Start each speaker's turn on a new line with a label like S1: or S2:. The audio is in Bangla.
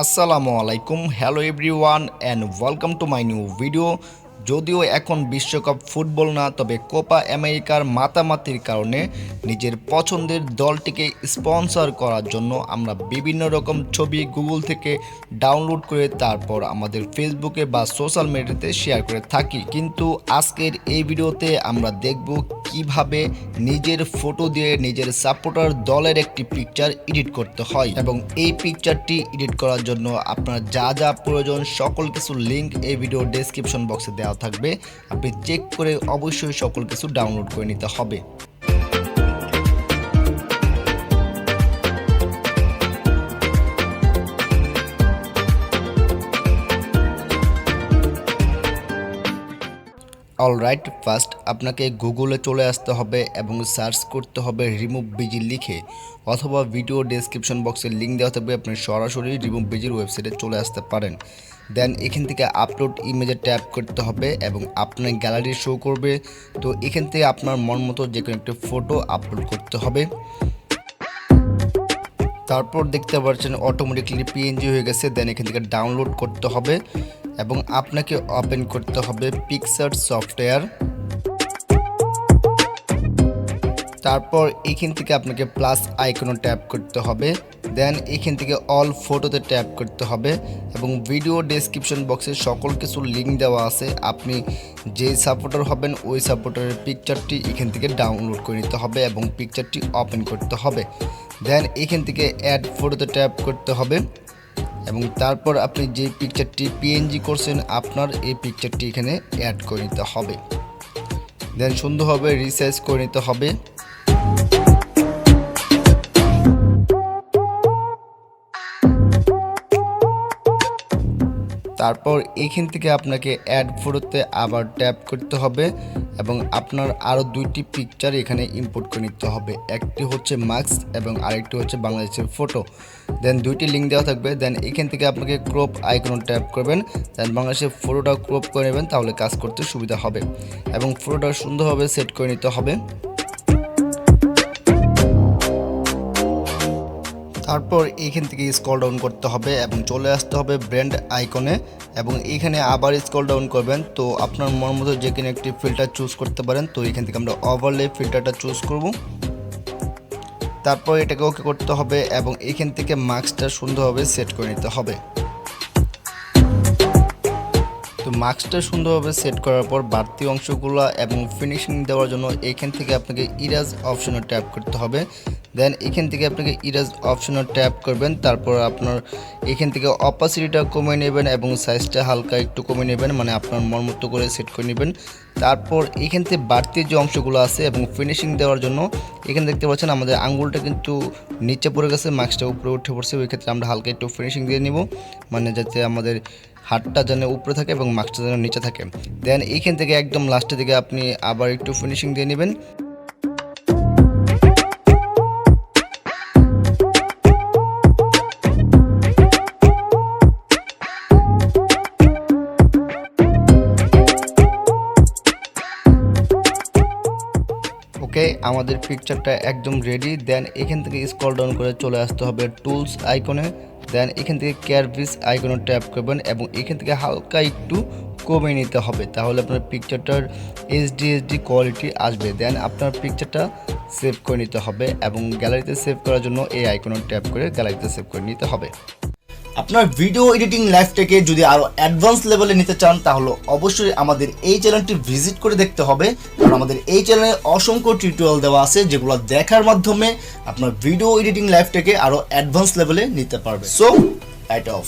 S1: আসসালামু আলাইকুম, hello everyone and welcome to my new video. যদিও এখন বিশ্বকাপ ফুটবল না, তবে কোপা আমেরিকার মাতামাতির কারণে নিজের পছন্দের দলটিকে স্পন্সর করার জন্য আমরা বিভিন্ন রকম ছবি গুগল থেকে ডাউনলোড করে তারপর আমাদের ফেসবুকে বা সোশ্যাল মিডিয়াতে শেয়ার করে থাকি। কিন্তু আজকের এই ভিডিওতে আমরা দেখব কিভাবে নিজের ফটো দিয়ে নিজের সাপোর্টার দলের একটি পিকচার এডিট করতে হয়, এবং এই পিকচারটি এডিট করার জন্য আপনার যা যা প্রয়োজন সকল কিছু লিঙ্ক এই ভিডিও ডেসক্রিপশন বক্সে দেওয়া থাকবে। আপনি চেক করে অবশ্যই সকল কিছু ডাউনলোড করে নিতে হবে। অলরাইট, ফার্স্ট আপনাকে গুগলে চলে আসতে হবে এবং সার্চ করতে হবে রিমুভ বিজি লিখে, অথবা ভিডিও ডেসক্রিপশন বক্সে লিঙ্ক দেওয়া থাকবে, আপনি সরাসরি রিমুভ বিজির ওয়েবসাইটে চলে আসতে পারেন। দেন এখান থেকে আপলোড ইমেজে ট্যাপ করতে হবে এবং আপনার গ্যালারি শো করবে। তো এখান থেকে আপনার মন মতো যে কোনো একটা ফটো আপলোড করতে হবে। তারপর দেখতে পাচ্ছেন অটোমেটিকলি পিএনজি হয়ে গেছে। দেন এখান থেকে ডাউনলোড করতে হবে এবং আপনাকে ওপেন করতে হবে পিকচার সফটওয়্যার। তারপর এখান থেকে আপনাকে প্লাস আইকনে ট্যাপ করতে হবে। দেন এখান থেকে অল ফটোতে ট্যাপ করতে হবে এবং ভিডিও ডেসক্রিপশন বক্সে সকল কিছু লিঙ্ক দেওয়া আছে। আপনি যে সাপোর্টার হবেন ওই সাপোর্টারের পিকচারটি এখান থেকে ডাউনলোড করে নিতে হবে এবং পিকচারটি ওপেন করতে হবে। দেন এখান থেকে অ্যাড ফটোতে ট্যাপ করতে হবে এবং তারপর আপনি যে পিকচারটি পিএনজি করছেন আপনার এই পিকচারটি এখানে অ্যাড করে নিতে হবে। দেন সুন্দরভাবে রিসাইজ করে নিতে হবে। তারপর এইখান থেকে আপনাকে অ্যাড ফটোতে আবার ট্যাপ করতে হবে এবং আপনার আরও দুইটি পিকচার এখানে ইম্পোর্ট করে নিতে হবে। একটি হচ্ছে মাস্ক এবং আরেকটি হচ্ছে বাংলাদেশের ফটো। দেন দুইটি লিঙ্ক দেওয়া থাকবে। দেন এখান থেকে আপনাকে ক্রপ আইকন ট্যাপ করবেন। দেন বাংলাদেশের ফটোটা ক্রপ করে নেবেন, তাহলে কাজ করতে সুবিধা হবে এবং ফটোটা সুন্দরভাবে সেট করে নিতে হবে। তারপর এইখান থেকে স্ক্রল ডাউন করতে হবে এবং চলে আসতে হবে ব্র্যান্ড আইকনে এবং এইখানে আবার স্ক্রল ডাউন করবেন। তো আপনার মন মতো যে কোনো একটি ফিল্টার চুজ করতে পারেন। তো এখান থেকে আমরা ওভারলে ফিল্টারটা চুজ করব। তারপর এটাকে ওকে করতে হবে এবং এইখান থেকে মাস্কটা সুন্দরভাবে সেট করে নিতে হবে। তো মাস্কটা সুন্দরভাবে সেট করার পর বাড়তি অংশগুলো এবং ফিনিশিং দেওয়ার জন্য এইখান থেকে আপনাকে ইরেজ অপশনে ট্যাপ করতে হবে। দেন এখান থেকে আপনাকে ইরেজ অপশনে ট্যাপ করবেন। তারপর আপনার এখান থেকে অপাসিটিটা কমিয়ে নেবেন এবং সাইজটা হালকা একটু কমিয়ে নেবেন, মানে আপনার মন মতো করে সেট করে নেবেন। তারপর এখান থেকে বাড়তি যে অংশগুলো আছে এবং ফিনিশিং দেওয়ার জন্য এখানে দেখতে পাচ্ছেন আমাদের আঙ্গুলটা কিন্তু নিচে পড়ে গেছে, মাস্কটা উপরে উঠে পড়ছে। ওই ক্ষেত্রে আমরা হালকা একটু ফিনিশিং দিয়ে নিব, মানে যাতে আমাদের হাতটা যেন উপরে থাকে এবং মাস্কটা যেন নিচে থাকে। দেন এইখান থেকে একদম লাস্টের দিকে আপনি আবার একটু ফিনিশিং দিয়ে নেবেন। ওকে, আমাদের পিকচারটা একদম রেডি। দেন এখান থেকে স্ক্রল ডাউন করে চলে আসতে হবে টুলস আইকনে। দেন এখান থেকে ক্যারভিস আইকনে ট্যাপ করবেন এবং এখান থেকে হালকা একটু কমিয়ে নিতে হবে, তাহলে আপনার পিকচারটার এইচডি কোয়ালিটি আসবে। দেন আপনার পিকচারটা সেভ করে নিতে হবে এবং গ্যালারিতে সেভ করার জন্য এই আইকনে ট্যাপ করে গ্যালারিতে সেভ করে নিতে হবে। আপনার ভিডিও এডিটিং লাইফটাকে যদি আরও অ্যাডভান্স লেভেলে নিতে চান তাহলে অবশ্যই আমাদের এই চ্যানেলটি ভিজিট করে দেখতে হবে, কারণ আমাদের এই চ্যানেলে অসংখ্য টিউটোরিয়াল দেওয়া আছে যেগুলো দেখার মাধ্যমে আপনার ভিডিও এডিটিং লাইফটাকে আরও অ্যাডভান্স লেভেলে নিতে পারবে। So light off.